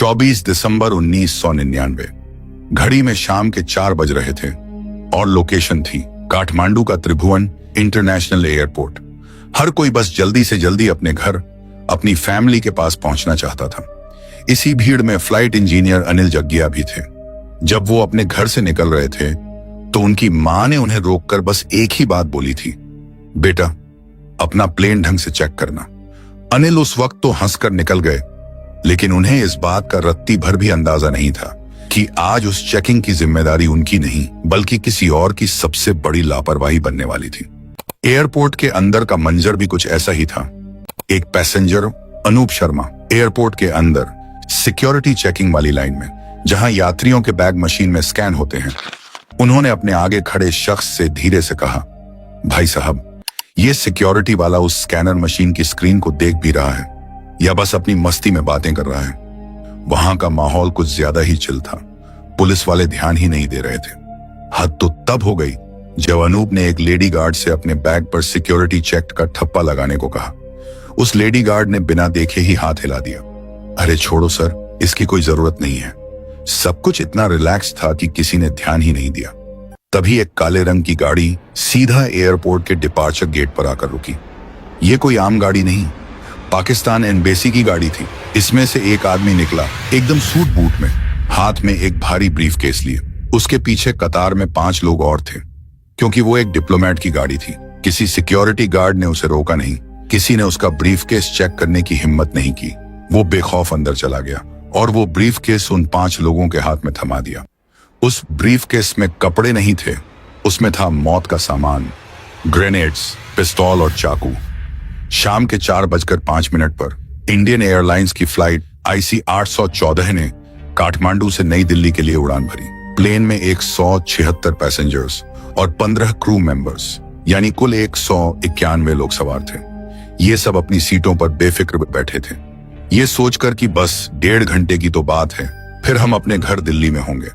24 दिसंबर 1999। घड़ी में शाम के 4 बज रहे थे और लोकेशन थी काठमांडू का त्रिभुवन इंटरनेशनल एयरपोर्ट। हर कोई बस जल्दी से जल्दी अपने घर, अपनी फैमिली के पास पहुंचना चाहता था। इसी भीड़ में फ्लाइट इंजीनियर अनिल जग्गिया भी थे। जब वो अपने घर से निकल रहे थे तो उनकी मां ने उन्हें रोककर बस एक ही बात बोली थी, बेटा अपना प्लेन ढंग से चेक करना। अनिल उस वक्त तो हंसकर निकल गए, लेकिन उन्हें इस बात का रत्ती भर भी अंदाजा नहीं था कि आज उस चेकिंग की जिम्मेदारी उनकी नहीं बल्कि किसी और की सबसे बड़ी लापरवाही बनने वाली थी। एयरपोर्ट के अंदर का मंजर भी कुछ ऐसा ही था। एक पैसेंजर अनूप शर्मा एयरपोर्ट के अंदर सिक्योरिटी चेकिंग वाली लाइन में, जहां यात्रियों के बैग मशीन में स्कैन होते हैं, उन्होंने अपने आगे खड़े शख्स से धीरे से कहा, भाई साहब ये सिक्योरिटी वाला उस स्कैनर मशीन की स्क्रीन को देख भी रहा है या बस अपनी मस्ती में बातें कर रहा है। वहां का माहौल कुछ ज्यादा ही चिल था। पुलिस वाले ध्यान ही नहीं दे रहे थे। हद तो तब हो गई जब अनूप ने एक लेडी गार्ड से अपने बैग पर सिक्योरिटी चेक का ठप्पा लगाने को कहा। उस लेडी गार्ड ने बिना देखे ही हाथ हिला दिया। अरे छोड़ो सर, इसकी कोई जरूरत नहीं है। सब कुछ इतना रिलैक्स था कि किसी ने ध्यान ही नहीं दिया। तभी एक काले रंग की गाड़ी सीधा एयरपोर्ट के डिपार्चर गेट पर आकर रुकी। ये कोई आम गाड़ी नहीं, पाकिस्तान एम्बेसी की गाड़ी थी। इसमें से एक आदमी निकला, एकदम सूट बूट में, हाथ में एक भारी ब्रीफकेस लिए। उसके पीछे कतार में 5 लोग और थे। क्योंकि वो एक डिप्लोमेट की गाड़ी थी, किसी सिक्योरिटी गार्ड ने उसे रोका नहीं, किसी ने उसका ब्रीफकेस चेक करने की हिम्मत नहीं की। वो बेखौफ अंदर चला गया और वो ब्रीफकेस उन 5 लोगों के हाथ में थमा दिया। उस ब्रीफकेस में कपड़े नहीं थे, उसमें था मौत का सामान, ग्रेनेड्स, पिस्तौल और चाकू। शाम के 4:05 पर इंडियन एयरलाइंस की फ्लाइट IC 814 ने काठमांडू से नई दिल्ली के लिए उड़ान भरी। प्लेन में 176 पैसेंजर्स और 15 क्रू मेंबर्स, यानी कुल 191 लोग सवार थे। ये सब अपनी सीटों पर बेफिक्र बैठे थे, ये सोचकर कि बस 1.5 घंटे की तो बात है, फिर हम अपने घर दिल्ली में होंगे।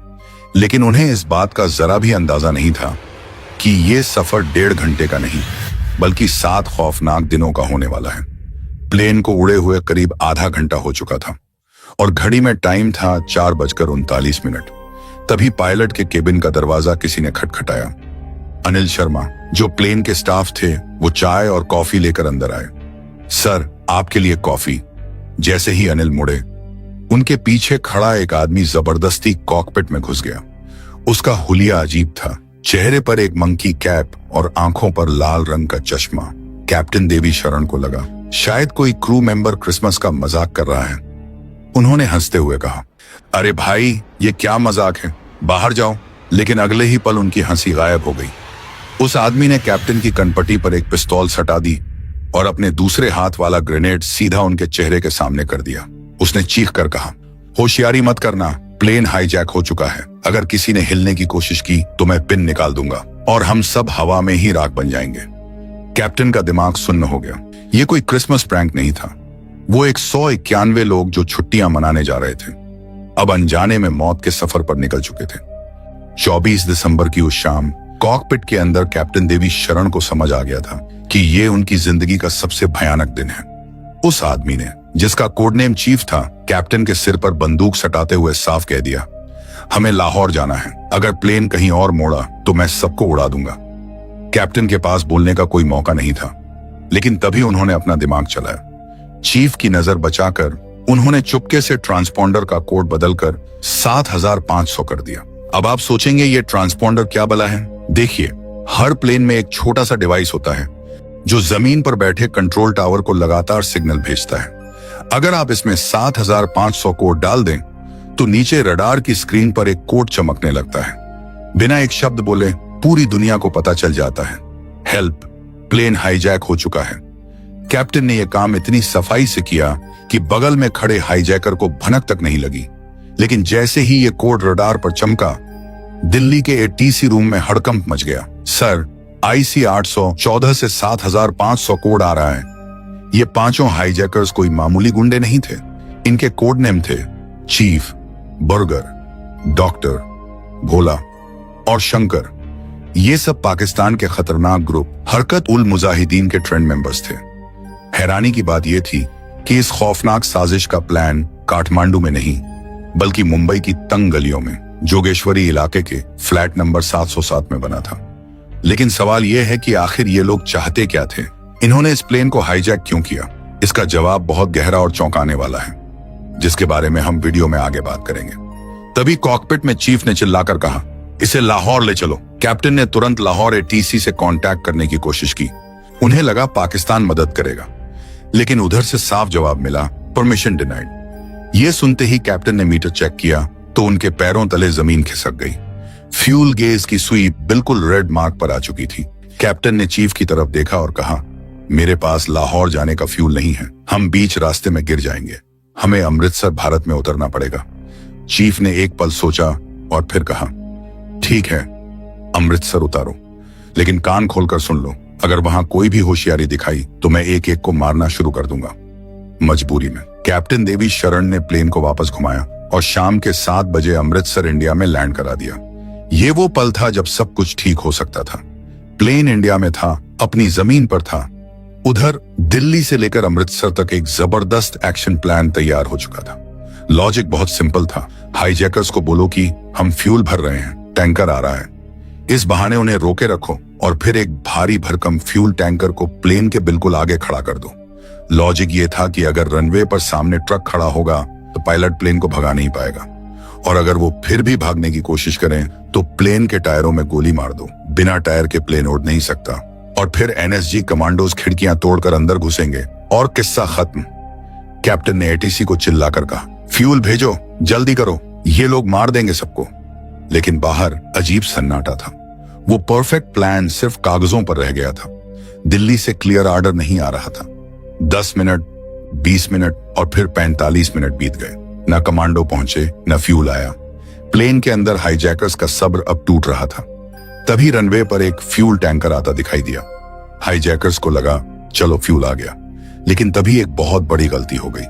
लेकिन उन्हें इस बात का जरा भी अंदाजा नहीं था कि ये सफर 1.5 घंटे का नहीं बल्कि 7 खौफनाक दिनों का होने वाला है। प्लेन को उड़े हुए करीब आधा घंटा हो चुका था और घड़ी में टाइम था 4:39। तभी पायलट के केबिन का दरवाजा किसी ने खटखटाया। अनिल शर्मा, जो प्लेन के स्टाफ थे, वो चाय और कॉफी लेकर अंदर आए। सर, आपके लिए कॉफी। जैसे ही अनिल मुड़े, उनके पीछे खड़ा एक आदमी जबरदस्ती कॉकपिट में घुस गया। उसका हुलिया अजीब था, चेहरे पर एक मंकी कैप और आंखों पर लाल रंग का चश्मा। कैप्टन देवी शरण को लगा शायद कोई क्रू मेंबर क्रिसमस का मजाक कर रहा है। उन्होंने हंसते हुए कहा, अरे भाई ये क्या मजाक है, बाहर जाओ। लेकिन अगले ही पल उनकी हंसी गायब हो गई। उस आदमी ने कैप्टन की कनपटी पर एक पिस्तौल सटा दी और अपने दूसरे हाथ वाला ग्रेनेड सीधा उनके चेहरे के सामने कर दिया। उसने चीख कर कहा, होशियारी मत करना, प्लेन हाईजैक हो चुका है। अगर किसी ने हिलने की कोशिश की तो मैं पिन निकाल दूंगा और हम सब हवा में ही राख बन जाएंगे। कैप्टन का दिमाग सुन्न हो गया। ये कोई क्रिसमस प्रैंक नहीं था। वो 191 लोग जो छुट्टियां मनाने जा रहे थे, अब अनजाने में मौत के सफर पर निकल चुके थे। 24 दिसंबर की उस शाम कॉकपिट के अंदर कैप्टन देवी शरण को समझ आ गया था कि ये उनकी जिंदगी का सबसे भयानक दिन है। उस आदमी ने, जिसका कोडनेम चीफ था, कैप्टन के सिर पर बंदूक सटाते हुए साफ कह दिया, हमें लाहौर जाना है। अगर प्लेन कहीं और मोड़ा तो मैं सबको उड़ा दूंगा। कैप्टन के पास बोलने का कोई मौका नहीं था, लेकिन तभी उन्होंने अपना दिमाग चलाया। चीफ की नजर बचाकर उन्होंने चुपके से ट्रांसपॉन्डर का कोड बदलकर 7500 कर दिया। अब आप सोचेंगे ये ट्रांसपॉन्डर क्या भला है? देखिए, हर प्लेन में एक छोटा सा डिवाइस होता है जो जमीन पर बैठे कंट्रोल टावर को लगातार सिग्नल भेजता है। अगर आप इसमें 7500 कोड डाल दें तो नीचे रडार की स्क्रीन पर एक कोड चमकने लगता है। बिना एक शब्द बोले पूरी दुनिया को पता चल जाता है, हेल्प, प्लेन हाईजैक हो चुका है। कैप्टन ने यह काम इतनी सफाई से किया कि बगल में खड़े हाईजैकर को भनक तक नहीं लगी। लेकिन जैसे ही यह कोड रडार पर चमका, दिल्ली के ATC रूम में हड़कंप मच गया। सर, IC 814 से 7500 कोड आ रहा है। ये 5 हाईजैकर्स कोई मामूली गुंडे नहीं थे। इनके कोड नेम थे चीफ, बर्गर, डॉक्टर, भोला और शंकर। ये सब पाकिस्तान के खतरनाक ग्रुप हरकत उल मुजाहिदीन के ट्रेंड मेंबर्स थे। हैरानी की बात यह थी कि इस खौफनाक साजिश का प्लान काठमांडू में नहीं बल्कि मुंबई की तंग गलियों में जोगेश्वरी इलाके के फ्लैट नंबर 707 में बना था। लेकिन सवाल यह है कि आखिर ये लोग चाहते क्या थे? इन्होंने इस प्लेन को हाईजैक क्यों किया? इसका जवाब बहुत गहरा और चौंकाने वाला है, जिसके बारे में हम वीडियो में आगे बात करेंगे। तभी कॉकपिट में चीफ ने चिल्लाकर कहा, इसे लाहौर ले चलो। कैप्टन ने तुरंत लाहौर एटीसी से कांटेक्ट करने की कोशिश की। उन्हें लगा पाकिस्तान मदद करेगा, लेकिन उधर से साफ जवाब मिला, परमिशन डिनाइड। यह सुनते ही कैप्टन ने मीटर चेक किया तो उनके पैरों तले जमीन खिसक गई। फ्यूल गेज की सुई बिल्कुल रेड मार्क पर आ चुकी थी। कैप्टन ने चीफ की तरफ देखा और कहा, मेरे पास लाहौर जाने का फ्यूल नहीं है, हम बीच रास्ते में गिर जाएंगे, हमें अमृतसर भारत में उतरना पड़ेगा। चीफ ने एक पल सोचा और फिर कहा, ठीक है, अमृतसर उतारो, लेकिन कान खोलकर सुन लो, अगर वहां कोई भी होशियारी दिखाई तो मैं एक एक को मारना शुरू कर दूंगा। मजबूरी में कैप्टन देवी शरण ने प्लेन को वापस घुमाया और शाम के 7 बजे अमृतसर इंडिया में लैंड करा दिया। ये वो पल था जब सब कुछ ठीक हो सकता था। प्लेन इंडिया में था, अपनी जमीन पर था। उधर दिल्ली से लेकर अमृतसर तक एक जबरदस्त एक्शन प्लान तैयार हो चुका था। लॉजिक बहुत सिंपल था, हाईजैकर्स को बोलो कि हम फ्यूल भर रहे हैं, टैंकर आ रहा है, इस बहाने उन्हें रोके रखो और फिर एक भारी भरकम फ्यूल टैंकर को प्लेन के बिल्कुल आगे खड़ा कर दो। लॉजिक ये था कि अगर रनवे पर सामने ट्रक खड़ा होगा तो पायलट प्लेन को भगा नहीं पाएगा, और अगर वो फिर भी भागने की कोशिश करें तो प्लेन के टायरों में गोली मार दो। बिना टायर के प्लेन उड़ नहीं सकता, और फिर एनएसजी कमांडोज खिड़कियां तोड़कर अंदर घुसेंगे और किस्सा खत्म। कैप्टन ने एटीसी को चिल्लाकर कहा, फ्यूल भेजो, जल्दी करो, ये लोग मार देंगे सबको। लेकिन बाहर अजीब सन्नाटा था। वो परफेक्ट प्लान सिर्फ कागजों पर रह गया था। दिल्ली से क्लियर ऑर्डर नहीं आ रहा था। 10 मिनट, 20 मिनट और फिर 45 मिनट बीत गए। न कमांडो पहुंचे, न फ्यूल आया। प्लेन के अंदर हाईजैकर्स का सब्र अब टूट रहा था। तभी रनवे पर एक फ्यूल टैंकर आता दिखाई दिया। हाईजैकर्स को लगा चलो फ्यूल आ गया, लेकिन तभी एक बहुत बड़ी गलती हो गई।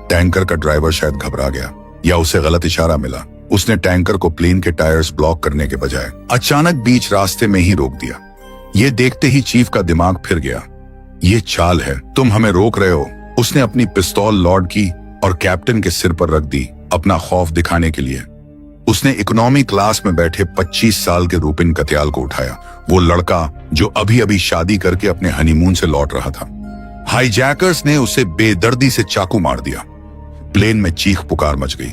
टैंकर का ड्राइवर शायद घबरा गया या उसे गलत इशारा मिला। उसने टैंकर को प्लेन के टायर्स ब्लॉक करने के बजाय अचानक बीच रास्ते में ही रोक दिया। ये देखते ही चीफ का दिमाग फिर गया। ये चाल है, तुम हमें रोक रहे हो। उसने अपनी पिस्तौल लॉड की और कैप्टन के सिर पर रख दी, अपना खौफ दिखाने के लिए। उसने इकोनॉमी क्लास में बैठे 25 साल के रूपिन कत्याल को उठाया, वो लड़का जो अभी अभी शादी करके अपने हनीमून से लौट रहा था। हाईजैकर्स ने उसे बेदर्दी से चाकू मार दिया। प्लेन में चीख पुकार मच गई।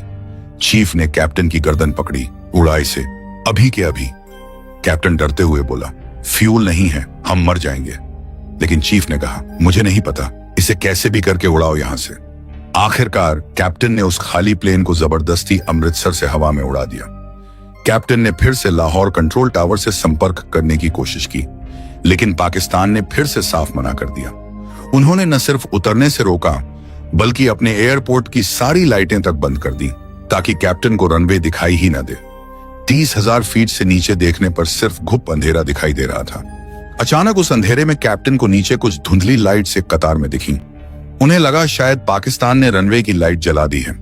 चीफ ने कैप्टन की गर्दन पकड़ी, उड़ा इसे अभी के अभी। कैप्टन डरते हुए बोला, फ्यूल नहीं है, हम मर जाएंगे। लेकिन चीफ ने कहा, मुझे नहीं पता, इसे कैसे भी करके उड़ाओ यहां से। आखिरकार कैप्टन ने उस खाली प्लेन को जबरदस्ती अमृतसर से हवा में उड़ा दिया। कैप्टन ने फिर से लाहौर कंट्रोल टावर से संपर्क करने की कोशिश की, लेकिन पाकिस्तान ने फिर से साफ मना कर दिया। उन्होंने न सिर्फ उतरने से रोका, बल्कि अपने एयरपोर्ट की सारी लाइटें तक बंद कर दी, ताकि कैप्टन को रनवे दिखाई ही न दे। 30,000 फीट से नीचे देखने पर सिर्फ घुप अंधेरा दिखाई दे रहा था। अचानक उस अंधेरे में कैप्टन को नीचे कुछ धुंधली लाइट्स एक कतार में दिखी। उन्हें लगा शायद पाकिस्तान ने रनवे की लाइट जला दी है।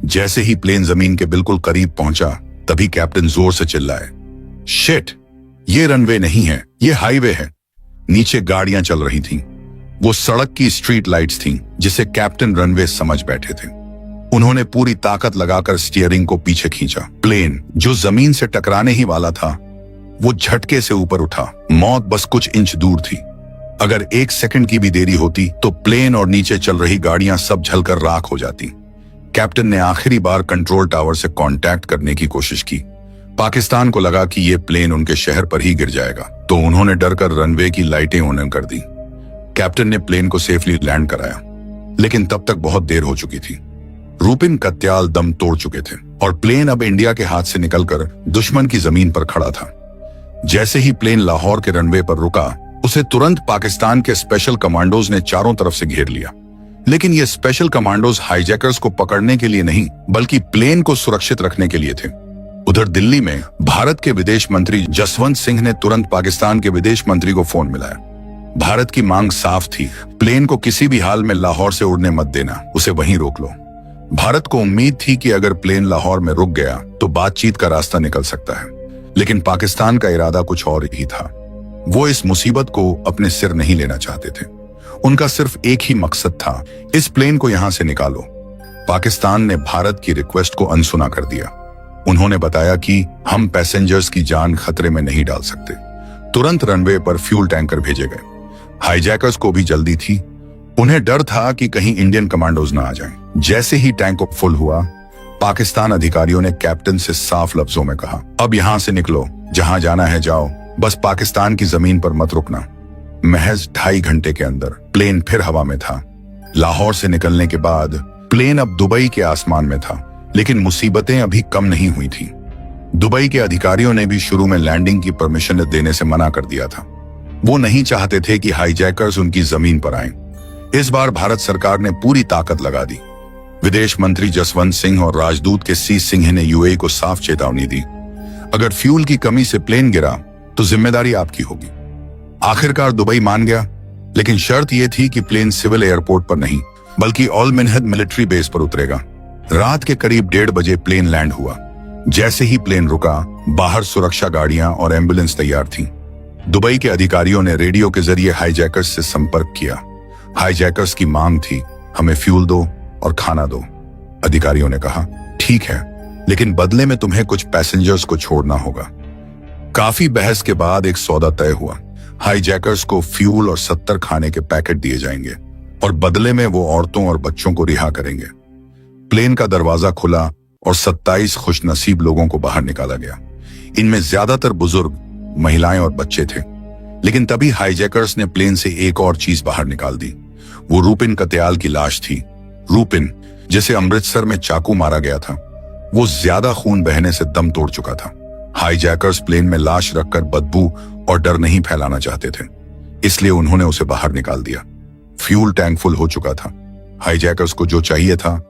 जैसे ही प्लेन जमीन के बिल्कुल करीब पहुंचा, तभी कैप्टन जोर से चिल्लाए, शिट, ये रनवे नहीं है, ये हाईवे है। नीचे गाड़ियां चल रही थीं। वो सड़क की स्ट्रीट लाइट्स थीं, जिसे कैप्टन रनवे समझ बैठे थे। उन्होंने पूरी ताकत लगाकर स्टीयरिंग को पीछे खींचा। प्लेन जो जमीन से टकराने ही वाला था, वो झटके से ऊपर उठा। मौत बस कुछ इंच दूर थी। अगर 1 सेकंड की भी देरी होती तो प्लेन और नीचे चल रही गाड़ियां सब जलकर राख हो जाती। कैप्टन ने आखिरी बार कंट्रोल टावर से कांटेक्ट करने की कोशिश की। पाकिस्तान को लगा कि ये प्लेन उनके शहर पर ही गिर जाएगा, तो उन्होंने डरकर रनवे की लाइटें ऑन कर दी। कैप्टन ने प्लेन को सेफली लैंड कराया, लेकिन तब तक बहुत देर हो चुकी थी। रूपिन कत्याल दम तोड़ चुके थे और प्लेन अब इंडिया के हाथ से निकलकर दुश्मन की जमीन पर खड़ा था। जैसे ही प्लेन लाहौर के रनवे पर रुका, उसे तुरंत पाकिस्तान के स्पेशल कमांडोज ने चारों तरफ से घेर लिया। लेकिन ये स्पेशल कमांडोज हाईजैकर्स को पकड़ने के लिए नहीं, बल्कि प्लेन को सुरक्षित रखने के लिए थे। उधर दिल्ली में भारत के विदेश मंत्री जसवंत सिंह ने तुरंत पाकिस्तान के विदेश मंत्री को फोन मिलाया। भारत की मांग साफ थी, प्लेन को किसी भी हाल में लाहौर से उड़ने मत देना, उसे वहीं रोक लो। भारत को उम्मीद थी कि अगर प्लेन लाहौर में रुक गया तो बातचीत का रास्ता निकल सकता है, लेकिन पाकिस्तान का इरादा कुछ और ही था। वो इस मुसीबत को अपने सिर नहीं लेना चाहते थे। उनका सिर्फ एक ही मकसद था, इस प्लेन को यहां से निकालो। पाकिस्तान ने भारत की रिक्वेस्ट को अनसुना कर दिया। उन्होंने बताया कि हम पैसेंजर्स की जान खतरे में नहीं डाल सकते। तुरंत रनवे पर फ्यूल टैंकर भेजे गए। हाईजैकर्स को भी जल्दी थी। उन्हें डर था कि कहीं इंडियन कमांडोज न आ जाएं। जैसे ही टैंक फुल हुआ, पाकिस्तान अधिकारियों ने कैप्टन से साफ लफ्जों में कहा, अब यहां से निकलो, जहां जाना है जाओ, बस पाकिस्तान की जमीन पर मत रुकना। महज 2.5 घंटे के अंदर प्लेन फिर हवा में था। लाहौर से निकलने के बाद प्लेन अब दुबई के आसमान में था, लेकिन मुसीबतें अभी कम नहीं हुई थी। दुबई के अधिकारियों ने भी शुरू में लैंडिंग की परमिशन देने से मना कर दिया था। वो नहीं चाहते थे कि हाईजैकर्स उनकी जमीन पर आएं। इस बार भारत सरकार ने पूरी ताकत लगा दी। विदेश मंत्री जसवंत सिंह और राजदूत के सी सिंह ने यूएई को साफ चेतावनी दी, अगर फ्यूल की कमी से प्लेन गिरा तो जिम्मेदारी आपकी होगी। आखिरकार दुबई मान गया, लेकिन शर्त यह थी कि प्लेन सिविल एयरपोर्ट पर नहीं बल्कि ऑल मिन्हद मिलिट्री बेस पर उतरेगा। रात के करीब 1:30 बजे प्लेन लैंड हुआ। जैसे ही प्लेन रुका, बाहर सुरक्षा गाड़ियां और एम्बुलेंस तैयार थीं। दुबई के अधिकारियों ने रेडियो के जरिए हाईजैकर्स से संपर्क किया। हाईजैकर्स की मांग थी, हमें फ्यूल दो और खाना दो। अधिकारियों ने कहा, ठीक है, लेकिन बदले में तुम्हें कुछ पैसेंजर्स को छोड़ना होगा। काफी बहस के बाद एक सौदा तय हुआ। हाईजैकर्स को फ्यूल और 70 खाने के पैकेट दिए जाएंगे और बदले में वो औरतों और बच्चों को रिहा करेंगे। प्लेन का दरवाजा खुला और 27 खुशनसीब लोगों को बाहर निकाला गया। इनमें ज्यादातर बुजुर्ग, महिलाएं और बच्चे थे। लेकिन तभी हाईजैकर्स ने प्लेन से एक और चीज बाहर निकाल दी। वो रूपिन कत्याल की लाश थी। रूपिन, जिसे अमृतसर में चाकू मारा गया था, वो ज्यादा खून बहने से दम तोड़ चुका था। हाईजैकर्स प्लेन में लाश रखकर बदबू और डर नहीं फैलाना चाहते थे, इसलिए उन्होंने उसे बाहर निकाल दिया। फ्यूल टैंक फुल हो चुका था। हाईजैकर्स को जो चाहिए था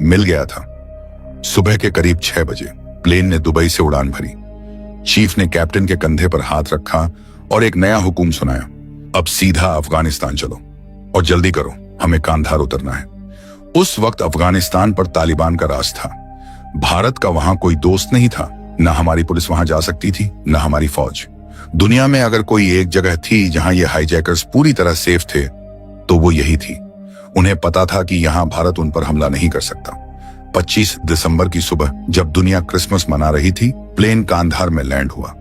मिल गया था। सुबह के करीब 6 बजे प्लेन ने दुबई से उड़ान भरी। चीफ ने कैप्टन के कंधे पर हाथ रखा और एक नया हुक्म सुनाया, अब सीधा अफगानिस्तान चलो और जल्दी करो, हमें कांधार उतरना है। उस वक्त अफगानिस्तान पर तालिबान का राज था। भारत का वहां कोई दोस्त नहीं था। न हमारी पुलिस वहां जा सकती थी, न हमारी फौज। दुनिया में अगर कोई एक जगह थी जहां ये हाईजैकर्स पूरी तरह सेफ थे तो वो यही थी। उन्हें पता था कि यहां भारत उन पर हमला नहीं कर सकता। 25 दिसंबर की सुबह जब दुनिया क्रिसमस मना रही थी, प्लेन कांधार में लैंड हुआ।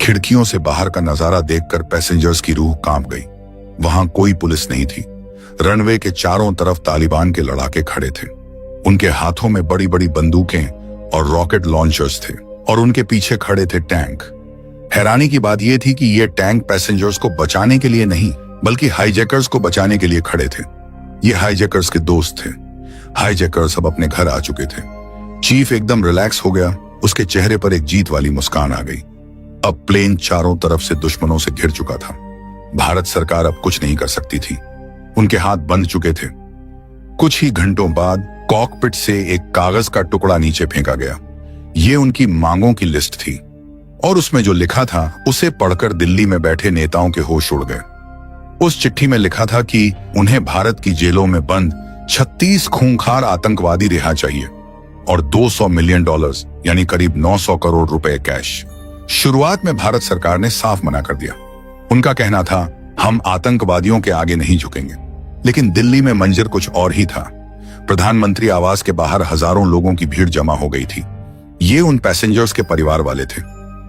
खिड़कियों से बाहर का नजारा देखकर पैसेंजर्स की रूह कांप गई। वहां कोई पुलिस नहीं थी। रनवे के चारों तरफ तालिबान के लड़ाके खड़े थे। उनके हाथों में बड़ी बड़ी बंदूकें और रॉकेट लॉन्चर्स थे और उनके पीछे खड़े थे टैंक। हैरानी की बात यह थी कि ये टैंक पैसेंजर्स को बचाने के लिए नहीं बल्कि हाईजैकर्स को बचाने के लिए खड़े थे। ये हाईजैकर्स के दोस्त थे। हाईजैकर्स अब अपने घर आ चुके थे। चीफ एकदम रिलैक्स हो गया। उसके चेहरे पर एक जीत वाली मुस्कान आ गई। अब प्लेन चारों तरफ से दुश्मनों से घिर चुका था। भारत सरकार अब कुछ नहीं कर सकती थी। उनके हाथ बंध चुके थे। कुछ ही घंटों बाद कॉकपिट से एक कागज का टुकड़ा नीचे फेंका गया। ये उनकी मांगों की लिस्ट थी और उसमें जो लिखा था उसे पढ़कर दिल्ली में बैठे नेताओं के होश उड़ गए। उस चिट्ठी में लिखा था कि उन्हें भारत की जेलों में बंद 36 खूंखार आतंकवादी रिहा चाहिए और $200 मिलियन यानी करीब 900 करोड़ रुपए कैश। शुरुआत में भारत सरकार ने साफ मना कर दिया। उनका कहना था, हम आतंकवादियों के आगे नहीं झुकेंगे। लेकिन दिल्ली में मंजर कुछ और ही था। प्रधानमंत्री आवास के बाहर हजारों लोगों की भीड़ जमा हो गई थी। ये उन पैसेंजर्स के परिवार वाले थे।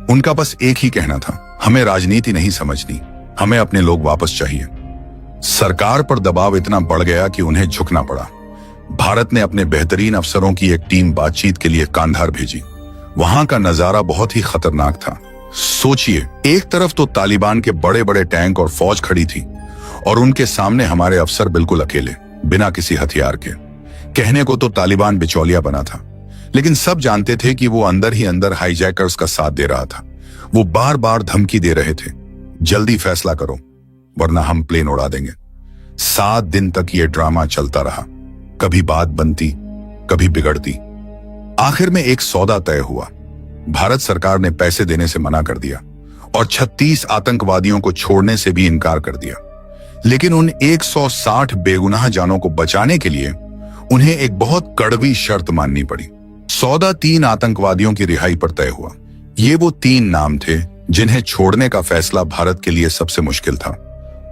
उनका बस एक ही कहना था, हमें राजनीति नहीं समझनी, हमें अपने लोग वापस चाहिए। सरकार पर दबाव इतना बढ़ गया कि उन्हें झुकना पड़ा। भारत ने अपने बेहतरीन अफसरों की एक टीम बातचीत के लिए कांधार भेजी। वहां का नजारा बहुत ही खतरनाक था। सोचिए, एक तरफ तो तालिबान के बड़े बड़े टैंक और फौज खड़ी थी और उनके सामने हमारे अफसर बिल्कुल अकेले, बिना किसी हथियार के। कहने को तो तालिबान बिचौलिया बना था, लेकिन सब जानते थे कि वो अंदर ही अंदर हाईजैकर्स का साथ दे रहा था। वो बार बार धमकी दे रहे थे, जल्दी फैसला करो वरना हम प्लेन उड़ा देंगे। 7 दिन तक ये ड्रामा चलता रहा। कभी बात बनती, कभी बिगड़ती। आखिर में एक सौदा तय हुआ। भारत सरकार ने पैसे देने से मना कर दिया और 36 आतंकवादियों को छोड़ने से भी इनकार कर दिया। लेकिन उन 160 बेगुनाह जानों को बचाने के लिए उन्हें एक बहुत कड़वी शर्त माननी पड़ी। सौदा 3 आतंकवादियों की रिहाई पर तय हुआ। ये वो 3 नाम थे जिन्हें छोड़ने का फैसला भारत के लिए सबसे मुश्किल था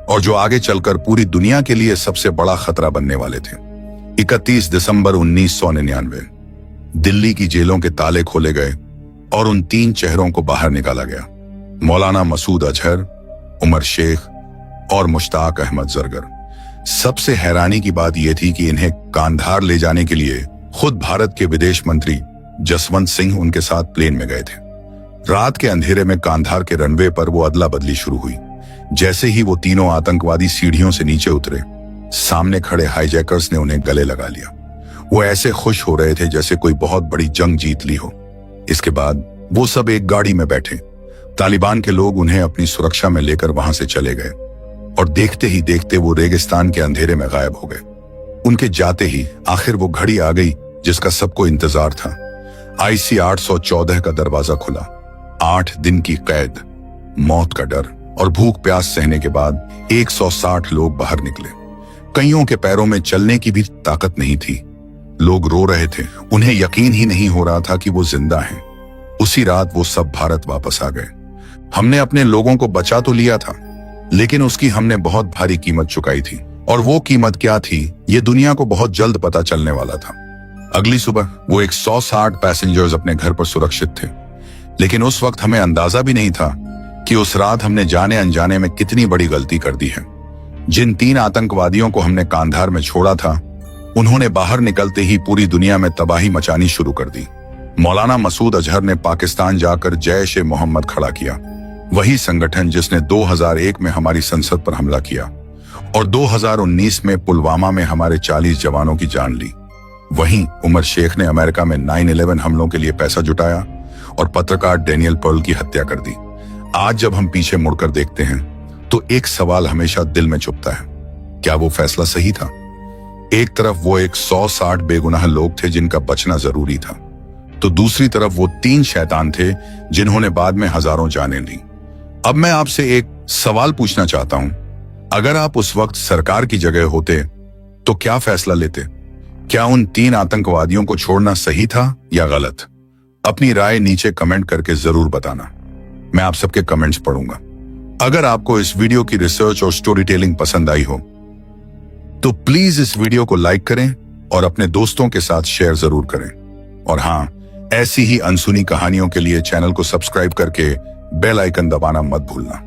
और जो आगे चलकर पूरी दुनिया के लिए सबसे बड़ा खतरा बनने वाले थे। 31 दिसंबर 1999 दिल्ली की जेलों के ताले खोले गए और उन 3 चेहरों को बाहर निकाला गया। मौलाना मसूद अजहर, उमर शेख और मुश्ताक अहमद जरगर। सबसे हैरानी की बात यह थी कि इन्हें कांधार ले जाने के लिए खुद भारत के विदेश मंत्री जसवंत सिंह उनके साथ प्लेन में गए थे। रात के अंधेरे में कांधार के रनवे पर वो अदला बदली शुरू हुई। जैसे ही वो तीनों आतंकवादी सीढ़ियों से नीचे उतरे, सामने खड़े हाईजैकर्स ने उन्हें गले लगा लिया। वो ऐसे खुश हो रहे थे जैसे कोई बहुत बड़ी जंग जीत ली हो। इसके बाद वो सब एक गाड़ी में बैठे। तालिबान के लोग उन्हें अपनी सुरक्षा में लेकर वहां से चले गए और देखते ही देखते वो रेगिस्तान के अंधेरे में गायब हो गए। उनके जाते ही आखिर वो घड़ी आ गई जिसका सबको इंतजार था। IC 814 का दरवाजा खुला। 8 दिन की कैद, मौत का डर और भूख प्यास सहने के बाद 160 लोग बाहर निकले। कईयों के पैरों में चलने की भी ताकत नहीं थी। लोग रो रहे थे, उन्हें यकीन ही नहीं हो रहा था कि वो जिंदा हैं। उसी रात वो सब भारत वापस आ गए। हमने अपने लोगों को बचा तो लिया था, लेकिन उसकी हमने बहुत भारी कीमत चुकाई थी। और वो कीमत क्या थी, ये दुनिया को बहुत जल्द पता चलने वाला था। अगली सुबह वो 160 पैसेंजर्स अपने घर पर सुरक्षित थे, लेकिन उस वक्त हमें अंदाजा भी नहीं था कि उस रात हमने जाने अनजाने में कितनी बड़ी गलती कर दी है। जिन 3 आतंकवादियों को हमने कांधार में छोड़ा था, उन्होंने बाहर निकलते ही पूरी दुनिया में तबाही मचानी शुरू कर दी। मौलाना मसूद अजहर ने पाकिस्तान जाकर जैश-ए-मोहम्मद खड़ा किया, वही संगठन जिसने 2001 में हमारी संसद पर हमला किया और 2019 में पुलवामा में हमारे 40 जवानों की जान ली। वहीं उमर शेख ने अमेरिका में 9/11 हमलों के लिए पैसा जुटाया और पत्रकार डेनियल पर्ल की हत्या कर दी। आज जब हम पीछे मुड़कर देखते हैं तो एक सवाल हमेशा दिल में चुभता है, क्या वो फैसला सही था? एक तरफ वो 160 बेगुनाह लोग थे जिनका बचना जरूरी था, तो दूसरी तरफ वो 3 शैतान थे जिन्होंने बाद में हजारों जानें ली। अब मैं आपसे एक सवाल पूछना चाहता हूं, अगर आप उस वक्त सरकार की जगह होते तो क्या फैसला लेते? क्या उन 3 आतंकवादियों को छोड़ना सही था या गलत? अपनी राय नीचे कमेंट करके जरूर बताना, मैं आप सबके कमेंट्स पढ़ूंगा। अगर आपको इस वीडियो की रिसर्च और स्टोरी टेलिंग पसंद आई हो तो प्लीज इस वीडियो को लाइक करें और अपने दोस्तों के साथ शेयर जरूर करें। और हाँ, ऐसी ही अनसुनी कहानियों के लिए चैनल को सब्सक्राइब करके बेल आइकन दबाना मत भूलना।